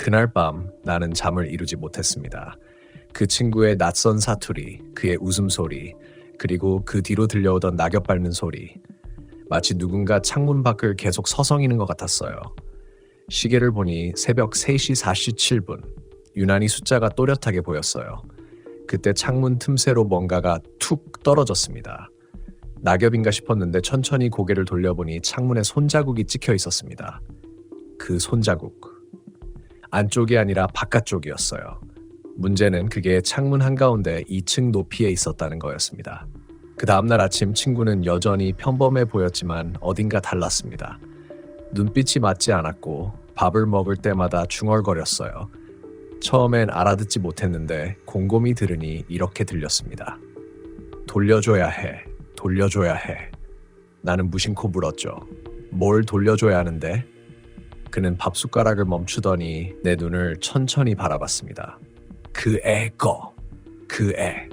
그날 밤 나는 잠을 이루지 못했습니다. 그 친구의 낯선 사투리, 그의 웃음소리, 그리고 그 뒤로 들려오던 낙엽 밟는 소리. 마치 누군가 창문 밖을 계속 서성이는 것 같았어요. 시계를 보니 새벽 3시 47분. 유난히 숫자가 또렷하게 보였어요. 그때 창문 틈새로 뭔가가 툭 떨어졌습니다. 낙엽인가 싶었는데 천천히 고개를 돌려보니 창문에 손자국이 찍혀 있었습니다. 그 손자국. 안쪽이 아니라 바깥쪽이었어요. 문제는 그게 창문 한가운데 2층 높이에 있었다는 거였습니다. 그 다음날 아침 친구는 여전히 평범해 보였지만 어딘가 달랐습니다. 눈빛이 맞지 않았고 밥을 먹을 때마다 중얼거렸어요. 처음엔 알아듣지 못했는데 곰곰이 들으니 이렇게 들렸습니다. 돌려줘야 해. 돌려줘야 해. 나는 무심코 물었죠. 뭘 돌려줘야 하는데? 그는 밥숟가락을 멈추더니 내 눈을 천천히 바라봤습니다. 그 애 거. 그 애.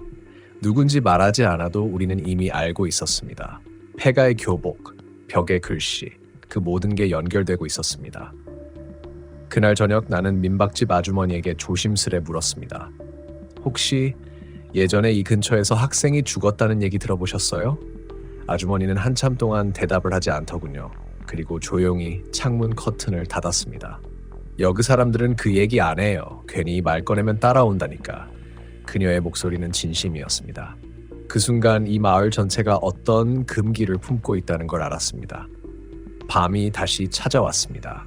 누군지 말하지 않아도 우리는 이미 알고 있었습니다. 폐가의 교복, 벽의 글씨, 그 모든 게 연결되고 있었습니다. 그날 저녁 나는 민박집 아주머니에게 조심스레 물었습니다. 혹시 예전에 이 근처에서 학생이 죽었다는 얘기 들어보셨어요? 아주머니는 한참 동안 대답을 하지 않더군요. 그리고 조용히 창문 커튼을 닫았습니다. 여그 사람들은 그 얘기 안 해요. 괜히 말 꺼내면 따라온다니까. 그녀의 목소리는 진심이었습니다. 그 순간 이 마을 전체가 어떤 금기를 품고 있다는 걸 알았습니다. 밤이 다시 찾아왔습니다.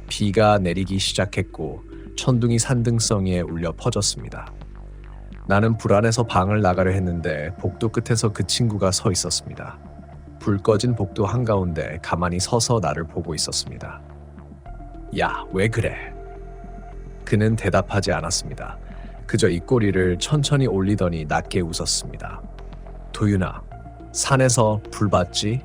비가 내리기 시작했고 천둥이 산등성이에 울려 퍼졌습니다. 나는 불안해서 방을 나가려 했는데 복도 끝에서 그 친구가 서 있었습니다. 불 꺼진 복도 한가운데 가만히 서서 나를 보고 있었습니다. 야, 왜 그래? 그는 대답하지 않았습니다. 그저 입꼬리를 천천히 올리더니 낮게 웃었습니다. 도윤아, 산에서 불 봤지?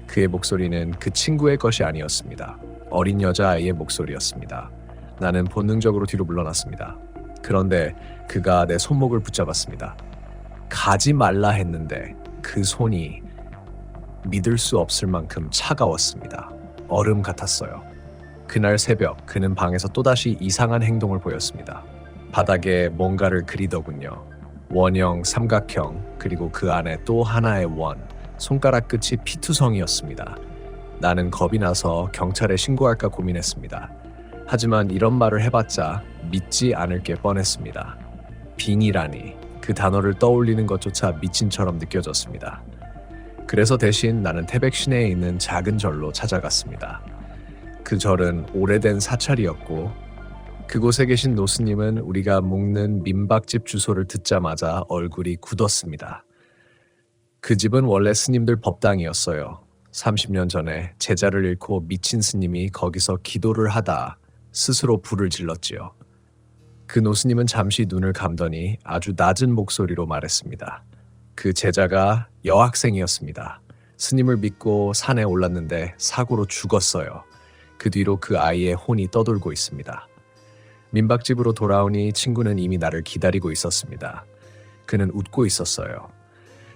그의 목소리는 그 친구의 것이 아니었습니다. 어린 여자아이의 목소리였습니다. 나는 본능적으로 뒤로 물러났습니다. 그런데 그가 내 손목을 붙잡았습니다. 가지 말라 했는데 그 손이 믿을 수 없을 만큼 차가웠습니다. 얼음 같았어요. 그날 새벽 그는 방에서 또다시 이상한 행동을 보였습니다. 바닥에 뭔가를 그리더군요. 원형, 삼각형, 그리고 그 안에 또 하나의 원, 손가락 끝이 피투성이었습니다. 나는 겁이 나서 경찰에 신고할까 고민했습니다. 하지만 이런 말을 해봤자 믿지 않을 게 뻔했습니다. 빙이라니, 그 단어를 떠올리는 것조차 미친처럼 느껴졌습니다. 그래서 대신 나는 태백 시내에 있는 작은 절로 찾아갔습니다. 그 절은 오래된 사찰이었고 그곳에 계신 노스님은 우리가 묵는 민박집 주소를 듣자마자 얼굴이 굳었습니다. 그 집은 원래 스님들 법당이었어요. 30년 전에 제자를 잃고 미친 스님이 거기서 기도를 하다 스스로 불을 질렀지요. 그 노스님은 잠시 눈을 감더니 아주 낮은 목소리로 말했습니다. 그 제자가 여학생이었습니다. 스님을 믿고 산에 올랐는데 사고로 죽었어요. 그 뒤로 그 아이의 혼이 떠돌고 있습니다. 민박집으로 돌아오니 친구는 이미 나를 기다리고 있었습니다. 그는 웃고 있었어요.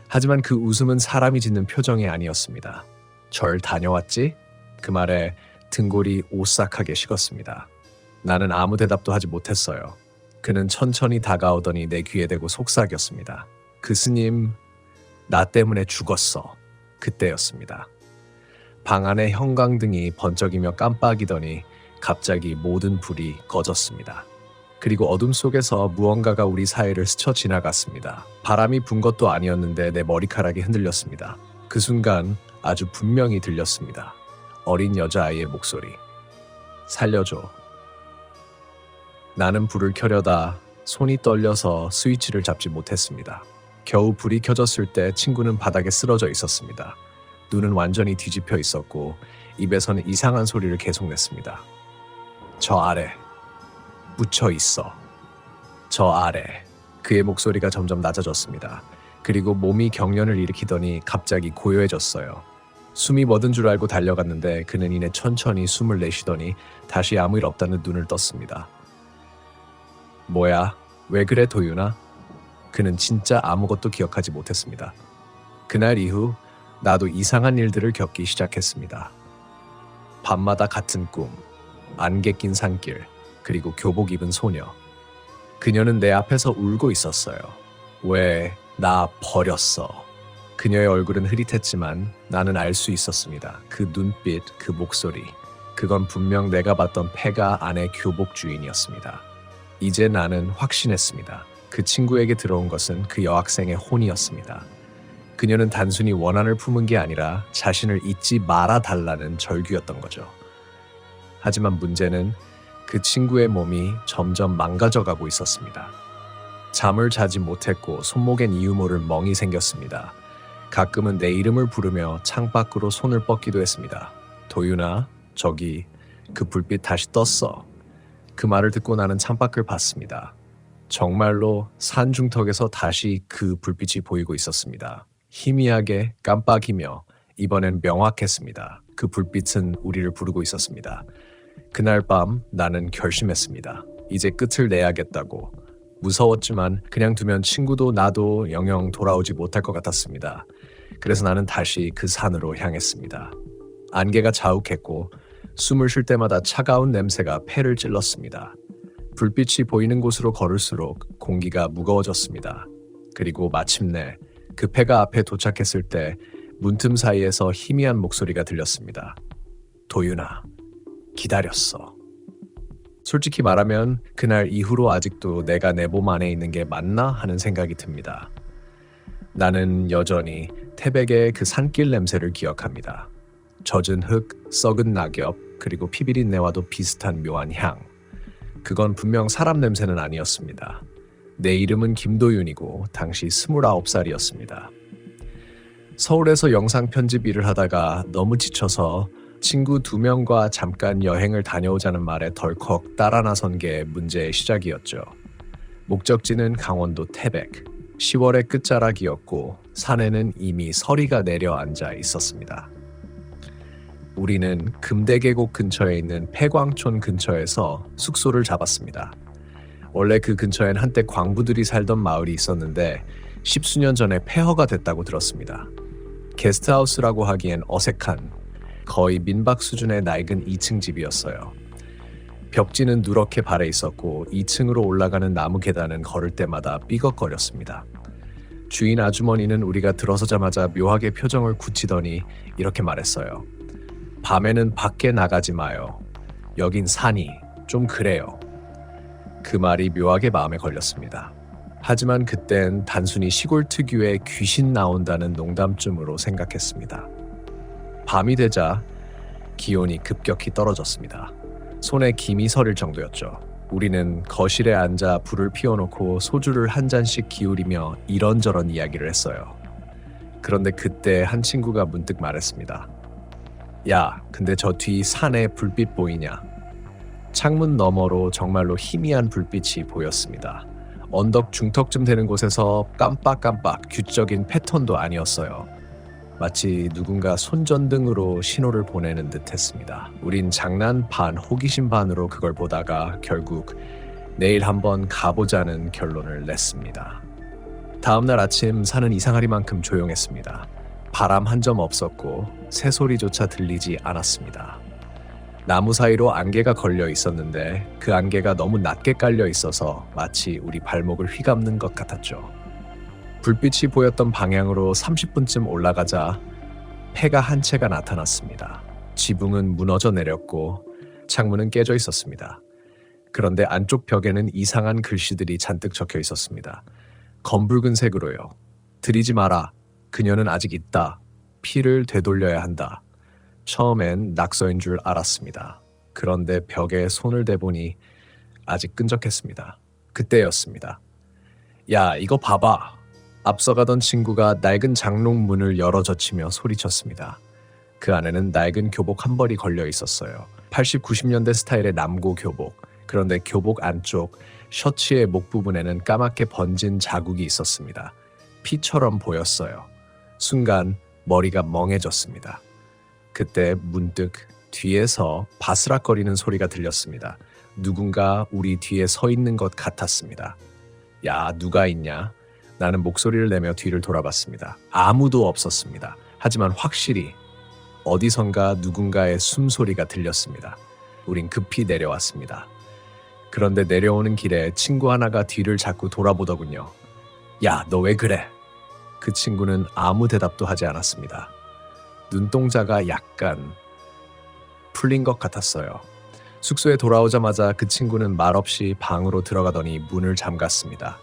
하지만 그 웃음은 사람이 짓는 표정이 아니었습니다. 절 다녀왔지? 그 말에 등골이 오싹하게 식었습니다. 나는 아무 대답도 하지 못했어요. 그는 천천히 다가오더니 내 귀에 대고 속삭였습니다. 그 스님, 나 때문에 죽었어. 그때였습니다. 방 안에 형광등이 번쩍이며 깜빡이더니 갑자기 모든 불이 꺼졌습니다. 그리고 어둠 속에서 무언가가 우리 사이를 스쳐 지나갔습니다. 바람이 분 것도 아니었는데 내 머리카락이 흔들렸습니다. 그 순간 아주 분명히 들렸습니다. 어린 여자아이의 목소리. 살려줘. 나는 불을 켜려다 손이 떨려서 스위치를 잡지 못했습니다. 겨우 불이 켜졌을 때 친구는 바닥에 쓰러져 있었습니다. 눈은 완전히 뒤집혀 있었고 입에서는 이상한 소리를 계속 냈습니다. 저 아래. 묻혀 있어. 저 아래. 그의 목소리가 점점 낮아졌습니다. 그리고 몸이 경련을 일으키더니 갑자기 고요해졌어요. 숨이 멎은 줄 알고 달려갔는데 그는 이내 천천히 숨을 내쉬더니 다시 아무 일 없다는 눈을 떴습니다. 뭐야? 왜 그래 도윤아? 그는 진짜 아무것도 기억하지 못했습니다. 그날 이후 나도 이상한 일들을 겪기 시작했습니다. 밤마다 같은 꿈, 안개 낀 산길, 그리고 교복 입은 소녀. 그녀는 내 앞에서 울고 있었어요. 왜 나 버렸어. 그녀의 얼굴은 흐릿했지만 나는 알 수 있었습니다. 그 눈빛, 그 목소리. 그건 분명 내가 봤던 폐가 안의 교복 주인이었습니다. 이제 나는 확신했습니다. 그 친구에게 들어온 것은 그 여학생의 혼이었습니다. 그녀는 단순히 원한을 품은 게 아니라 자신을 잊지 말아 달라는 절규였던 거죠. 하지만 문제는 그 친구의 몸이 점점 망가져가고 있었습니다. 잠을 자지 못했고 손목엔 이유 모를 멍이 생겼습니다. 가끔은 내 이름을 부르며 창밖으로 손을 뻗기도 했습니다. 도윤아, 저기 그 불빛 다시 떴어. 그 말을 듣고 나는 창밖을 봤습니다. 정말로 산중턱에서 다시 그 불빛이 보이고 있었습니다. 희미하게 깜빡이며 이번엔 명확했습니다. 그 불빛은 우리를 부르고 있었습니다. 그날 밤 나는 결심했습니다. 이제 끝을 내야겠다고. 무서웠지만 그냥 두면 친구도 나도 영영 돌아오지 못할 것 같았습니다. 그래서 나는 다시 그 산으로 향했습니다. 안개가 자욱했고 숨을 쉴 때마다 차가운 냄새가 폐를 찔렀습니다. 불빛이 보이는 곳으로 걸을수록 공기가 무거워졌습니다. 그리고 마침내 그 폐가 앞에 도착했을 때 문틈 사이에서 희미한 목소리가 들렸습니다. 도윤아, 기다렸어. 솔직히 말하면 그날 이후로 아직도 내가 내 몸 안에 있는 게 맞나 하는 생각이 듭니다. 나는 여전히 태백의 그 산길 냄새를 기억합니다. 젖은 흙, 썩은 낙엽, 그리고 피비린내와도 비슷한 묘한 향. 그건 분명 사람 냄새는 아니었습니다. 내 이름은 김도윤이고 당시 29살이었습니다. 서울에서 영상 편집 일을 하다가 너무 지쳐서 친구 2명과 잠깐 여행을 다녀오자는 말에 덜컥 따라 나선 게 문제의 시작이었죠. 목적지는 강원도 태백. 10월의 끝자락이었고 산에는 이미 서리가 내려앉아 있었습니다. 우리는 금대계곡 근처에 있는 폐광촌 근처에서 숙소를 잡았습니다. 원래 그 근처엔 한때 광부들이 살던 마을이 있었는데 10수년 전에 폐허가 됐다고 들었습니다. 게스트하우스라고 하기엔 어색한 거의 민박 수준의 낡은 2층 집이었어요. 벽지는 누렇게 발해 있었고 2층으로 올라가는 나무 계단은 걸을 때마다 삐걱거렸습니다. 주인 아주머니는 우리가 들어서자마자 묘하게 표정을 굳히더니 이렇게 말했어요. 밤에는 밖에 나가지 마요. 여긴 산이 좀 그래요. 그 말이 묘하게 마음에 걸렸습니다. 하지만 그땐 단순히 시골 특유의 귀신 나온다는 농담쯤으로 생각했습니다. 밤이 되자 기온이 급격히 떨어졌습니다. 손에 김이 서릴 정도였죠. 우리는 거실에 앉아 불을 피워놓고 소주를 한 잔씩 기울이며 이런저런 이야기를 했어요. 그런데 그때 한 친구가 문득 말했습니다. 야, 근데 저 뒤 산에 불빛 보이냐? 창문 너머로 정말로 희미한 불빛이 보였습니다. 언덕 중턱쯤 되는 곳에서 깜빡깜빡 규적인 패턴도 아니었어요. 마치 누군가 손전등으로 신호를 보내는 듯 했습니다. 우린 장난 반 호기심 반으로 그걸 보다가 결국 내일 한번 가보자는 결론을 냈습니다. 다음날 아침 산은 이상하리만큼 조용했습니다. 바람 한 점 없었고 새소리조차 들리지 않았습니다. 나무 사이로 안개가 걸려 있었는데 그 안개가 너무 낮게 깔려 있어서 마치 우리 발목을 휘감는 것 같았죠. 불빛이 보였던 방향으로 30분쯤 올라가자 폐가 한 채가 나타났습니다. 지붕은 무너져 내렸고 창문은 깨져 있었습니다. 그런데 안쪽 벽에는 이상한 글씨들이 잔뜩 적혀 있었습니다. 검붉은 색으로요. 들이지 마라. 그녀는 아직 있다. 피를 되돌려야 한다. 처음엔 낙서인 줄 알았습니다. 그런데 벽에 손을 대보니 아직 끈적했습니다. 그때였습니다. 야, 이거 봐봐. 앞서가던 친구가 낡은 장롱 문을 열어젖히며 소리쳤습니다. 그 안에는 낡은 교복 한 벌이 걸려 있었어요. 80, 90년대 스타일의 남고 교복. 그런데 교복 안쪽 셔츠의 목 부분에는 까맣게 번진 자국이 있었습니다. 피처럼 보였어요. 순간 머리가 멍해졌습니다. 그때 문득 뒤에서 바스락거리는 소리가 들렸습니다. 누군가 우리 뒤에 서 있는 것 같았습니다. 야, 누가 있냐? 나는 목소리를 내며 뒤를 돌아봤습니다. 아무도 없었습니다. 하지만 확실히 어디선가 누군가의 숨소리가 들렸습니다. 우린 급히 내려왔습니다. 그런데 내려오는 길에 친구 하나가 뒤를 자꾸 돌아보더군요. 야, 너 왜 그래? 그 친구는 아무 대답도 하지 않았습니다. 눈동자가 약간 풀린 것 같았어요. 숙소에 돌아오자마자 그 친구는 말없이 방으로 들어가더니 문을 잠갔습니다.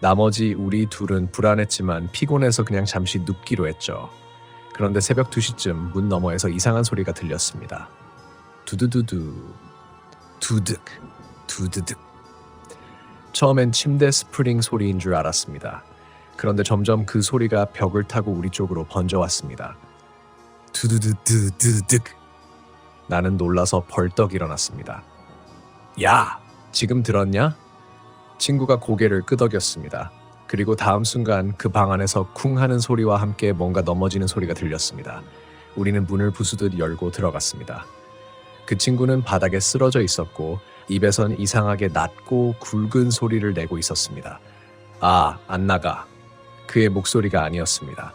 나머지 우리 둘은 불안했지만 피곤해서 그냥 잠시 눕기로 했죠. 그런데 새벽 2시쯤 문 너머에서 이상한 소리가 들렸습니다. 두두두두, 두득, 두두득. 처음엔 침대 스프링 소리인 줄 알았습니다. 그런데 점점 그 소리가 벽을 타고 우리 쪽으로 번져왔습니다. 두두두두두득. 나는 놀라서 벌떡 일어났습니다. 야, 지금 들었냐? 친구가 고개를 끄덕였습니다. 그리고 다음 순간 그 방 안에서 쿵 하는 소리와 함께 뭔가 넘어지는 소리가 들렸습니다. 우리는 문을 부수듯 열고 들어갔습니다. 그 친구는 바닥에 쓰러져 있었고 입에선 이상하게 낮고 굵은 소리를 내고 있었습니다. 아, 안 나가. 그의 목소리가 아니었습니다.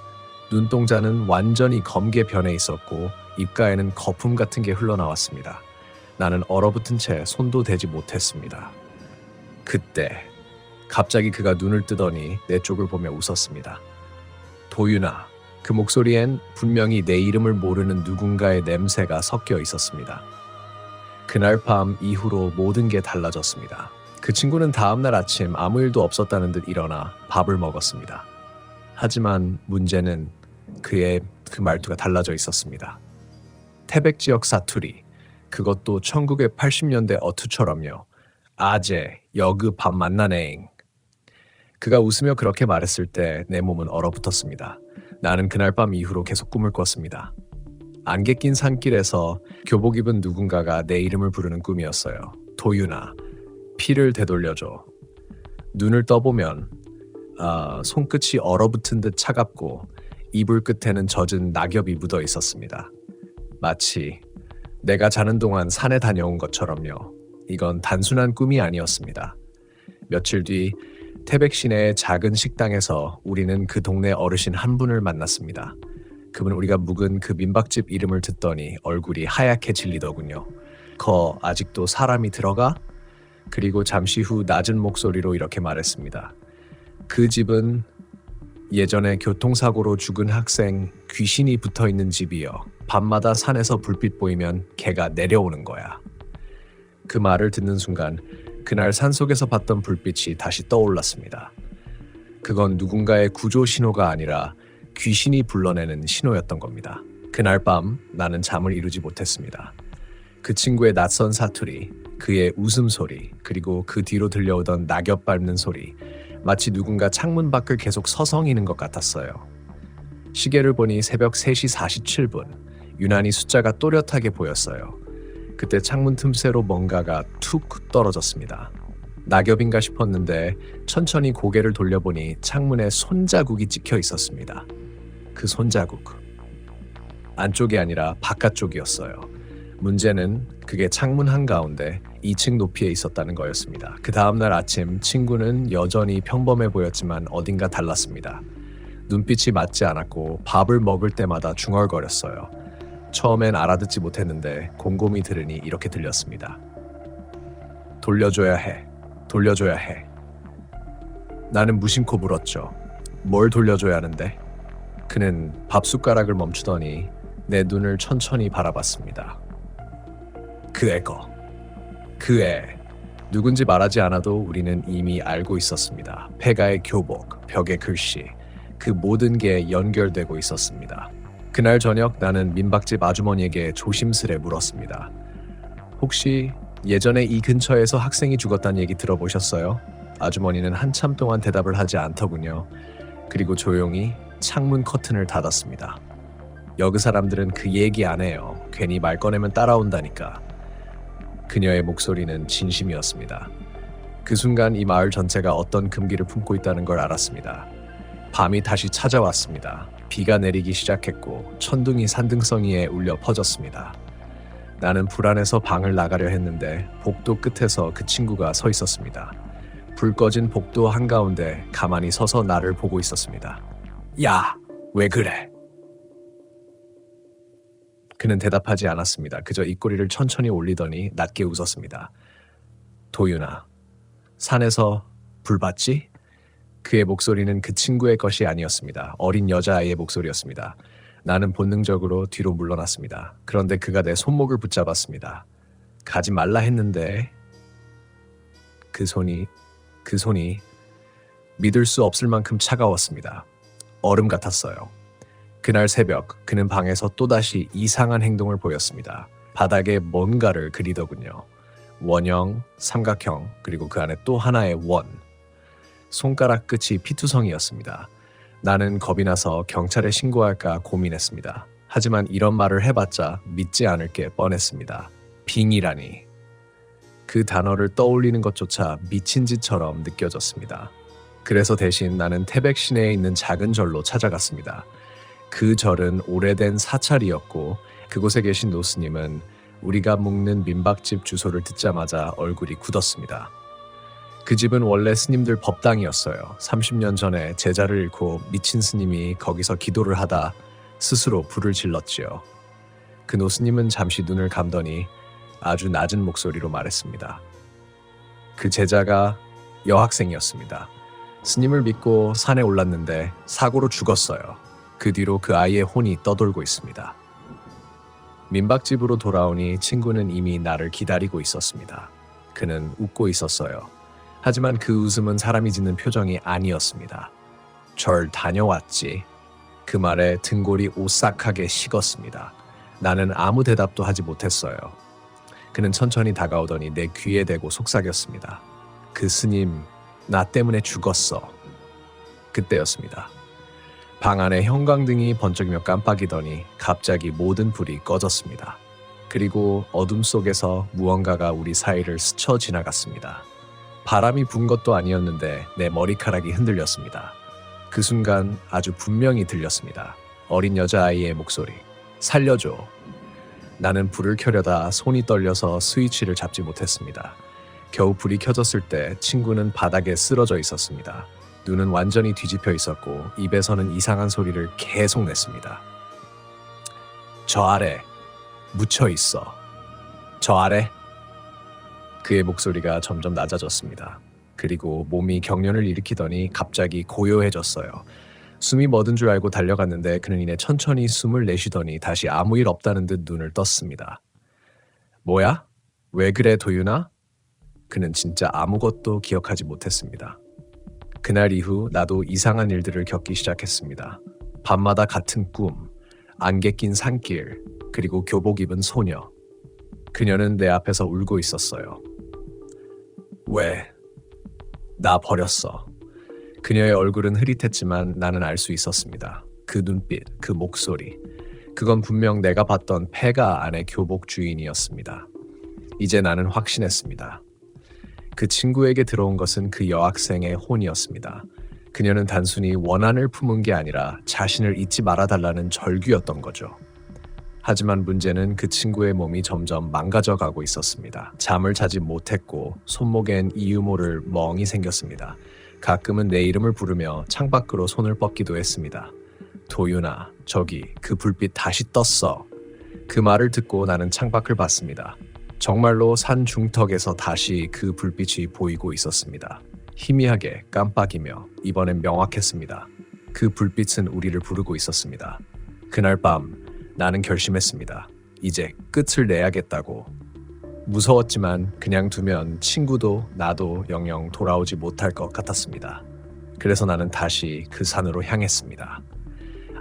눈동자는 완전히 검게 변해 있었고 입가에는 거품 같은 게 흘러나왔습니다. 나는 얼어붙은 채 손도 대지 못했습니다. 그때 갑자기 그가 눈을 뜨더니 내 쪽을 보며 웃었습니다. 도윤아. 그 목소리엔 분명히 내 이름을 모르는 누군가의 냄새가 섞여 있었습니다. 그날 밤 이후로 모든 게 달라졌습니다. 그 친구는 다음날 아침 아무 일도 없었다는 듯 일어나 밥을 먹었습니다. 하지만 문제는 그의 그 말투가 달라져 있었습니다. 태백 지역 사투리, 그것도 1980년대 어투처럼요. 아재, 여그 밥 만나네잉. 그가 웃으며 그렇게 말했을 때 내 몸은 얼어붙었습니다. 나는 그날 밤 이후로 계속 꿈을 꿨습니다. 안개 낀 산길에서 교복 입은 누군가가 내 이름을 부르는 꿈이었어요. 도윤아, 피를 되돌려줘. 눈을 떠보면 손끝이 얼어붙은 듯 차갑고 이불 끝에는 젖은 낙엽이 묻어 있었습니다. 마치 내가 자는 동안 산에 다녀온 것처럼요. 이건 단순한 꿈이 아니었습니다. 며칠 뒤 태백 시내의 작은 식당에서 우리는 그 동네 어르신 한 분을 만났습니다. 그분 우리가 묵은 그 민박집 이름을 듣더니 얼굴이 하얗게 질리더군요. 거 아직도 사람이 들어가? 그리고 잠시 후 낮은 목소리로 이렇게 말했습니다. 그 집은 예전에 교통사고로 죽은 학생 귀신이 붙어있는 집이요. 밤마다 산에서 불빛 보이면 걔가 내려오는 거야. 그 말을 듣는 순간 그날 산속에서 봤던 불빛이 다시 떠올랐습니다. 그건 누군가의 구조 신호가 아니라 귀신이 불러내는 신호였던 겁니다. 그날 밤 나는 잠을 이루지 못했습니다. 그 친구의 낯선 사투리, 그의 웃음소리, 그리고 그 뒤로 들려오던 낙엽 밟는 소리, 마치 누군가 창문 밖을 계속 서성이는 것 같았어요. 시계를 보니 새벽 3시 47분, 유난히 숫자가 또렷하게 보였어요. 그때 창문 틈새로 뭔가가 툭 떨어졌습니다. 낙엽인가 싶었는데 천천히 고개를 돌려보니 창문에 손자국이 찍혀 있었습니다. 그 손자국. 안쪽이 아니라 바깥쪽이었어요. 문제는 그게 창문 한가운데 2층 높이에 있었다는 거였습니다. 그 다음날 아침 친구는 여전히 평범해 보였지만 어딘가 달랐습니다. 눈빛이 맞지 않았고 밥을 먹을 때마다 중얼거렸어요. 처음엔 알아듣지 못했는데 곰곰이 들으니 이렇게 들렸습니다. 돌려줘야 해. 돌려줘야 해. 나는 무심코 물었죠. 뭘 돌려줘야 하는데? 그는 밥숟가락을 멈추더니 내 눈을 천천히 바라봤습니다. 그 애거. 그 애. 누군지 말하지 않아도 우리는 이미 알고 있었습니다. 폐가의 교복, 벽의 글씨, 그 모든 게 연결되고 있었습니다. 그날 저녁 나는 민박집 아주머니에게 조심스레 물었습니다. 혹시 예전에 이 근처에서 학생이 죽었다는 얘기 들어보셨어요? 아주머니는 한참 동안 대답을 하지 않더군요. 그리고 조용히 창문 커튼을 닫았습니다. 여그 사람들은 그 얘기 안 해요. 괜히 말 꺼내면 따라온다니까. 그녀의 목소리는 진심이었습니다. 그 순간 이 마을 전체가 어떤 금기를 품고 있다는 걸 알았습니다. 밤이 다시 찾아왔습니다. 비가 내리기 시작했고 천둥이 산등성이에 울려 퍼졌습니다. 나는 불안해서 방을 나가려 했는데 복도 끝에서 그 친구가 서 있었습니다. 불 꺼진 복도 한가운데 가만히 서서 나를 보고 있었습니다. 야, 왜 그래? 그는 대답하지 않았습니다. 그저 입꼬리를 천천히 올리더니 낮게 웃었습니다. 도윤아, 산에서 불 봤지? 그의 목소리는 그 친구의 것이 아니었습니다. 어린 여자아이의 목소리였습니다. 나는 본능적으로 뒤로 물러났습니다. 그런데 그가 내 손목을 붙잡았습니다. 가지 말라 했는데. 그 손이 믿을 수 없을 만큼 차가웠습니다. 얼음 같았어요. 그날 새벽 그는 방에서 또다시 이상한 행동을 보였습니다. 바닥에 뭔가를 그리더군요. 원형, 삼각형, 그리고 그 안에 또 하나의 원. 손가락 끝이 피투성이었습니다. 나는 겁이 나서 경찰에 신고할까 고민했습니다. 하지만 이런 말을 해봤자 믿지 않을 게 뻔했습니다. 빙이라니. 그 단어를 떠올리는 것조차 미친 짓처럼 느껴졌습니다. 그래서 대신 나는 태백 시내에 있는 작은 절로 찾아갔습니다. 그 절은 오래된 사찰이었고 그곳에 계신 노스님은 우리가 묵는 민박집 주소를 듣자마자 얼굴이 굳었습니다. 그 집은 원래 스님들 법당이었어요. 30년 전에 제자를 잃고 미친 스님이 거기서 기도를 하다 스스로 불을 질렀지요. 그 노스님은 잠시 눈을 감더니 아주 낮은 목소리로 말했습니다. 그 제자가 여학생이었습니다. 스님을 믿고 산에 올랐는데 사고로 죽었어요. 그 뒤로 그 아이의 혼이 떠돌고 있습니다. 민박집으로 돌아오니 친구는 이미 나를 기다리고 있었습니다. 그는 웃고 있었어요. 하지만 그 웃음은 사람이 짓는 표정이 아니었습니다. 절 다녀왔지. 그 말에 등골이 오싹하게 식었습니다. 나는 아무 대답도 하지 못했어요. 그는 천천히 다가오더니 내 귀에 대고 속삭였습니다. 그 스님, 나 때문에 죽었어. 그때였습니다. 방 안에 형광등이 번쩍이며 깜빡이더니 갑자기 모든 불이 꺼졌습니다. 그리고 어둠 속에서 무언가가 우리 사이를 스쳐 지나갔습니다. 바람이 분 것도 아니었는데 내 머리카락이 흔들렸습니다. 그 순간 아주 분명히 들렸습니다. 어린 여자아이의 목소리. 살려줘. 나는 불을 켜려다 손이 떨려서 스위치를 잡지 못했습니다. 겨우 불이 켜졌을 때 친구는 바닥에 쓰러져 있었습니다. 눈은 완전히 뒤집혀 있었고 입에서는 이상한 소리를 계속 냈습니다. 저 아래 묻혀 있어. 저 아래. 그의 목소리가 점점 낮아졌습니다. 그리고 몸이 경련을 일으키더니 갑자기 고요해졌어요. 숨이 멎은 줄 알고 달려갔는데 그는 이내 천천히 숨을 내쉬더니 다시 아무 일 없다는 듯 눈을 떴습니다. 뭐야? 왜 그래 도윤아? 그는 진짜 아무것도 기억하지 못했습니다. 그날 이후 나도 이상한 일들을 겪기 시작했습니다. 밤마다 같은 꿈, 안개 낀 산길, 그리고 교복 입은 소녀. 그녀는 내 앞에서 울고 있었어요. 왜? 나 버렸어. 그녀의 얼굴은 흐릿했지만 나는 알 수 있었습니다. 그 눈빛, 그 목소리. 그건 분명 내가 봤던 폐가 안의 교복 주인이었습니다. 이제 나는 확신했습니다. 그 친구에게 들어온 것은 그 여학생의 혼이었습니다. 그녀는 단순히 원한을 품은 게 아니라 자신을 잊지 말아달라는 절규였던 거죠. 하지만 문제는 그 친구의 몸이 점점 망가져 가고 있었습니다. 잠을 자지 못했고 손목엔 이유 모를 멍이 생겼습니다. 가끔은 내 이름을 부르며 창밖으로 손을 뻗기도 했습니다. 도윤아, 저기 그 불빛 다시 떴어. 그 말을 듣고 나는 창밖을 봤습니다. 정말로 산 중턱에서 다시 그 불빛이 보이고 있었습니다. 희미하게 깜빡이며 이번엔 명확했습니다. 그 불빛은 우리를 부르고 있었습니다. 그날 밤 나는 결심했습니다. 이제 끝을 내야겠다고. 무서웠지만 그냥 두면 친구도 나도 영영 돌아오지 못할 것 같았습니다. 그래서 나는 다시 그 산으로 향했습니다.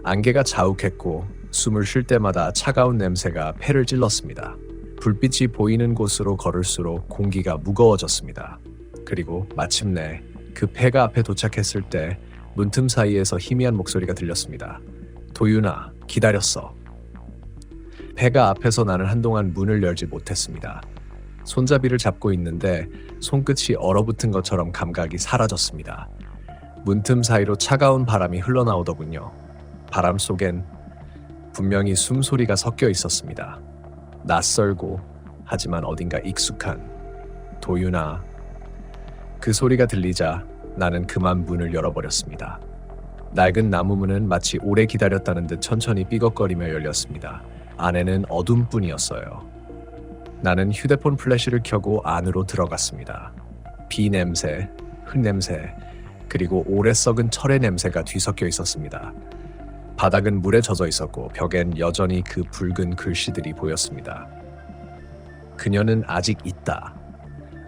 안개가 자욱했고 숨을 쉴 때마다 차가운 냄새가 폐를 찔렀습니다. 불빛이 보이는 곳으로 걸을수록 공기가 무거워졌습니다. 그리고 마침내 그 폐가 앞에 도착했을 때 문틈 사이에서 희미한 목소리가 들렸습니다. 도윤아, 기다렸어. 폐가 앞에서 나는 한동안 문을 열지 못했습니다. 손잡이를 잡고 있는데 손끝이 얼어붙은 것처럼 감각이 사라졌습니다. 문틈 사이로 차가운 바람이 흘러나오더군요. 바람 속엔 분명히 숨소리가 섞여 있었습니다. 낯설고 하지만 어딘가 익숙한 도윤아. 그 소리가 들리자 나는 그만 문을 열어버렸습니다. 낡은 나무 문은 마치 오래 기다렸다는 듯 천천히 삐걱거리며 열렸습니다. 안에는 어둠뿐이었어요. 나는 휴대폰 플래시를 켜고 안으로 들어갔습니다. 비 냄새, 흙 냄새, 그리고 오래 썩은 철의 냄새가 뒤섞여 있었습니다. 바닥은 물에 젖어 있었고 벽엔 여전히 그 붉은 글씨들이 보였습니다. 그녀는 아직 있다.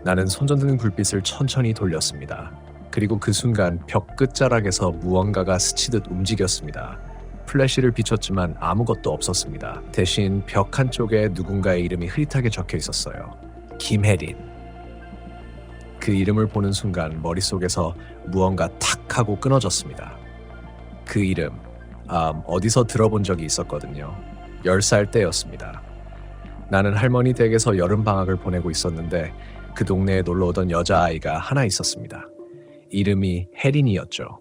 나는 손전등 불빛을 천천히 돌렸습니다. 그리고 그 순간 벽 끝자락에서 무언가가 스치듯 움직였습니다. 플래시를 비췄지만 아무것도 없었습니다. 대신 벽 한쪽에 누군가의 이름이 흐릿하게 적혀 있었어요. 김혜린. 그 이름을 보는 순간 머릿속에서 무언가 탁 하고 끊어졌습니다. 그 이름, 어디서 들어본 적이 있었거든요. 10살 때였습니다. 나는 할머니 댁에서 여름방학을 보내고 있었는데 그 동네에 놀러오던 여자아이가 하나 있었습니다. 이름이 혜린이었죠.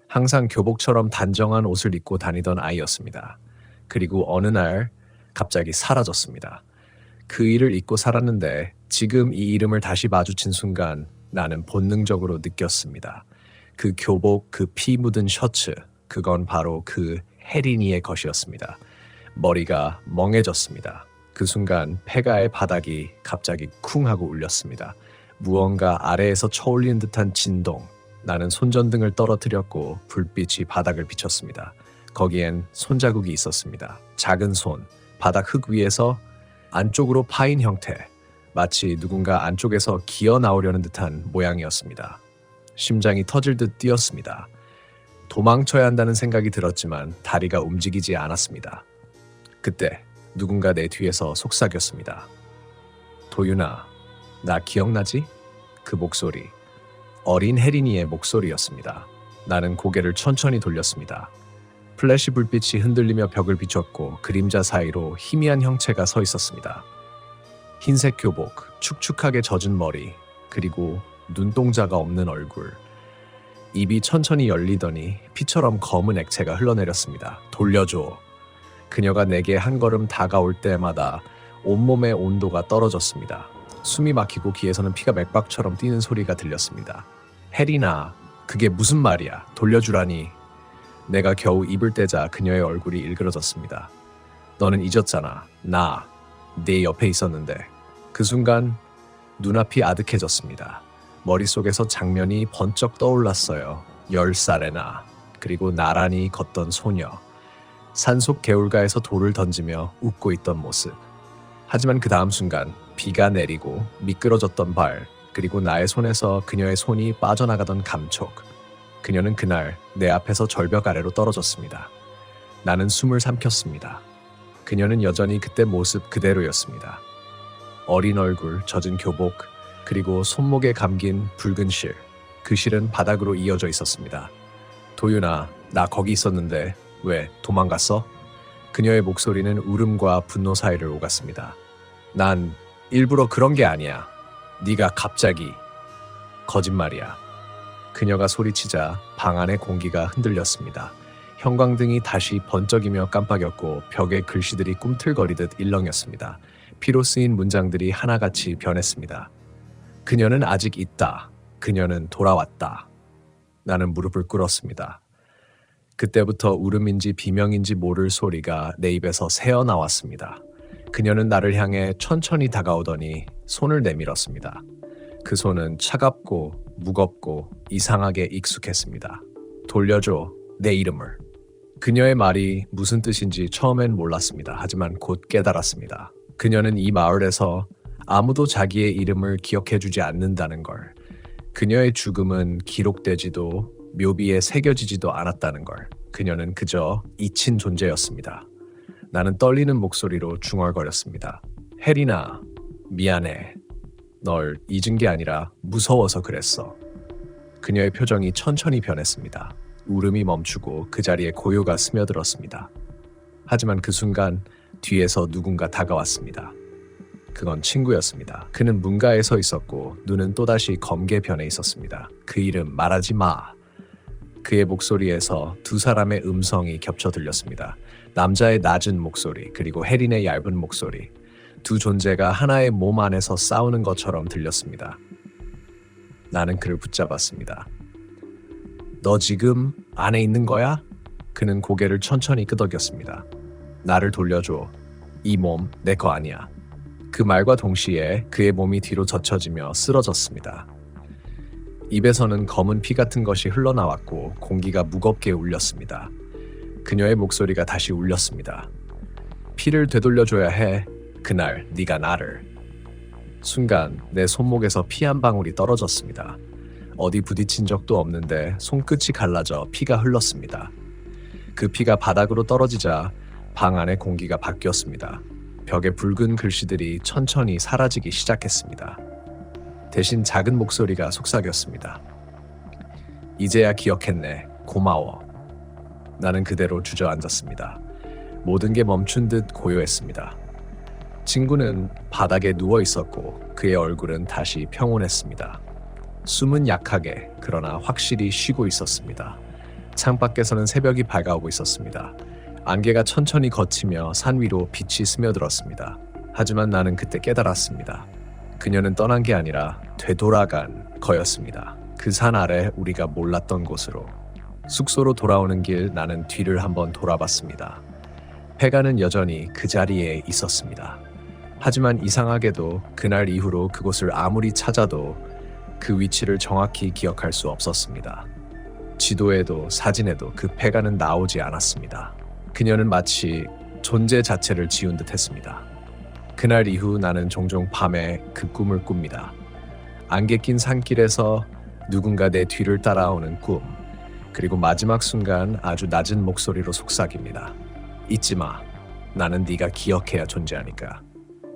항상 교복처럼 단정한 옷을 입고 다니던 아이였습니다. 그리고 어느 날 갑자기 사라졌습니다. 그 일을 잊고 살았는데 지금 이 이름을 다시 마주친 순간 나는 본능적으로 느꼈습니다. 그 교복, 그 피 묻은 셔츠, 그건 바로 그 혜린이의 것이었습니다. 머리가 멍해졌습니다. 그 순간 폐가의 바닥이 갑자기 쿵 하고 울렸습니다. 무언가 아래에서 쳐올리는 듯한 진동. 나는 손전등을 떨어뜨렸고 불빛이 바닥을 비췄습니다. 거기엔 손자국이 있었습니다. 작은 손, 바닥 흙 위에서 안쪽으로 파인 형태, 마치 누군가 안쪽에서 기어 나오려는 듯한 모양이었습니다. 심장이 터질 듯 뛰었습니다. 도망쳐야 한다는 생각이 들었지만 다리가 움직이지 않았습니다. 그때 누군가 내 뒤에서 속삭였습니다. 도윤아, 나 기억나지? 그 목소리. 어린 혜린이의 목소리였습니다. 나는 고개를 천천히 돌렸습니다. 플래시 불빛이 흔들리며 벽을 비췄고 그림자 사이로 희미한 형체가 서 있었습니다. 흰색 교복, 축축하게 젖은 머리, 그리고 눈동자가 없는 얼굴. 입이 천천히 열리더니 피처럼 검은 액체가 흘러내렸습니다. 돌려줘. 그녀가 내게 한 걸음 다가올 때마다 온몸의 온도가 떨어졌습니다. 숨이 막히고 귀에서는 피가 맥박처럼 뛰는 소리가 들렸습니다. 혜린아, 그게 무슨 말이야? 돌려주라니. 내가 겨우 입을 떼자 그녀의 얼굴이 일그러졌습니다. 너는 잊었잖아. 나, 네 옆에 있었는데. 그 순간 눈앞이 아득해졌습니다. 머릿속에서 장면이 번쩍 떠올랐어요. 10살의 나, 그리고 나란히 걷던 소녀. 산속 개울가에서 돌을 던지며 웃고 있던 모습. 하지만 그 다음 순간 비가 내리고 미끄러졌던 발, 그리고 나의 손에서 그녀의 손이 빠져나가던 감촉. 그녀는 그날 내 앞에서 절벽 아래로 떨어졌습니다. 나는 숨을 삼켰습니다. 그녀는 여전히 그때 모습 그대로였습니다. 어린 얼굴, 젖은 교복, 그리고 손목에 감긴 붉은 실. 그 실은 바닥으로 이어져 있었습니다. 도윤아, 나 거기 있었는데 왜 도망갔어? 그녀의 목소리는 울음과 분노 사이를 오갔습니다. 난 일부러 그런 게 아니야. 네가 갑자기. 거짓말이야. 그녀가 소리치자 방 안의 공기가 흔들렸습니다. 형광등이 다시 번쩍이며 깜빡였고 벽에 글씨들이 꿈틀거리듯 일렁였습니다. 피로 쓰인 문장들이 하나같이 변했습니다. 그녀는 아직 있다. 그녀는 돌아왔다. 나는 무릎을 꿇었습니다. 그때부터 울음인지 비명인지 모를 소리가 내 입에서 새어나왔습니다. 그녀는 나를 향해 천천히 다가오더니 손을 내밀었습니다. 그 손은 차갑고 무겁고 이상하게 익숙했습니다. 돌려줘, 내 이름을. 그녀의 말이 무슨 뜻인지 처음엔 몰랐습니다. 하지만 곧 깨달았습니다. 그녀는 이 마을에서 아무도 자기의 이름을 기억해주지 않는다는 걸, 그녀의 죽음은 기록되지도 묘비에 새겨지지도 않았다는 걸, 그녀는 그저 잊힌 존재였습니다. 나는 떨리는 목소리로 중얼거렸습니다. 혜린아, 미안해. 널 잊은 게 아니라 무서워서 그랬어. 그녀의 표정이 천천히 변했습니다. 울음이 멈추고 그 자리에 고요가 스며들었습니다. 하지만 그 순간 뒤에서 누군가 다가왔습니다. 그건 친구였습니다. 그는 문가에 서 있었고 눈은 또다시 검게 변해 있었습니다. 그 이름 말하지 마. 그의 목소리에서 두 사람의 음성이 겹쳐 들렸습니다. 남자의 낮은 목소리, 그리고 혜린의 얇은 목소리. 두 존재가 하나의 몸 안에서 싸우는 것처럼 들렸습니다. 나는 그를 붙잡았습니다. 너 지금 안에 있는 거야? 그는 고개를 천천히 끄덕였습니다. 나를 돌려줘. 이 몸 내 거 아니야. 그 말과 동시에 그의 몸이 뒤로 젖혀지며 쓰러졌습니다. 입에서는 검은 피 같은 것이 흘러나왔고 공기가 무겁게 울렸습니다. 그녀의 목소리가 다시 울렸습니다. 피를 되돌려줘야 해. 그날 네가 나를. 순간 내 손목에서 피 한 방울이 떨어졌습니다. 어디 부딪힌 적도 없는데 손끝이 갈라져 피가 흘렀습니다. 그 피가 바닥으로 떨어지자 방 안의 공기가 바뀌었습니다. 벽에 붉은 글씨들이 천천히 사라지기 시작했습니다. 대신 작은 목소리가 속삭였습니다. 이제야 기억했네. 고마워. 나는 그대로 주저앉았습니다. 모든 게 멈춘 듯 고요했습니다. 친구는 바닥에 누워 있었고 그의 얼굴은 다시 평온했습니다. 숨은 약하게 그러나 확실히 쉬고 있었습니다. 창밖에서는 새벽이 밝아오고 있었습니다. 안개가 천천히 걷히며 산 위로 빛이 스며들었습니다. 하지만 나는 그때 깨달았습니다. 그녀는 떠난 게 아니라 되돌아간 거였습니다. 그 산 아래 우리가 몰랐던 곳으로. 숙소로 돌아오는 길 나는 뒤를 한번 돌아봤습니다. 페가는 여전히 그 자리에 있었습니다. 하지만 이상하게도 그날 이후로 그곳을 아무리 찾아도 그 위치를 정확히 기억할 수 없었습니다. 지도에도 사진에도 그 페가는 나오지 않았습니다. 그녀는 마치 존재 자체를 지운 듯 했습니다. 그날 이후 나는 종종 밤에 그 꿈을 꿉니다. 안개 낀 산길에서 누군가 내 뒤를 따라오는 꿈, 그리고 마지막 순간 아주 낮은 목소리로 속삭입니다. 잊지 마. 나는 네가 기억해야 존재하니까.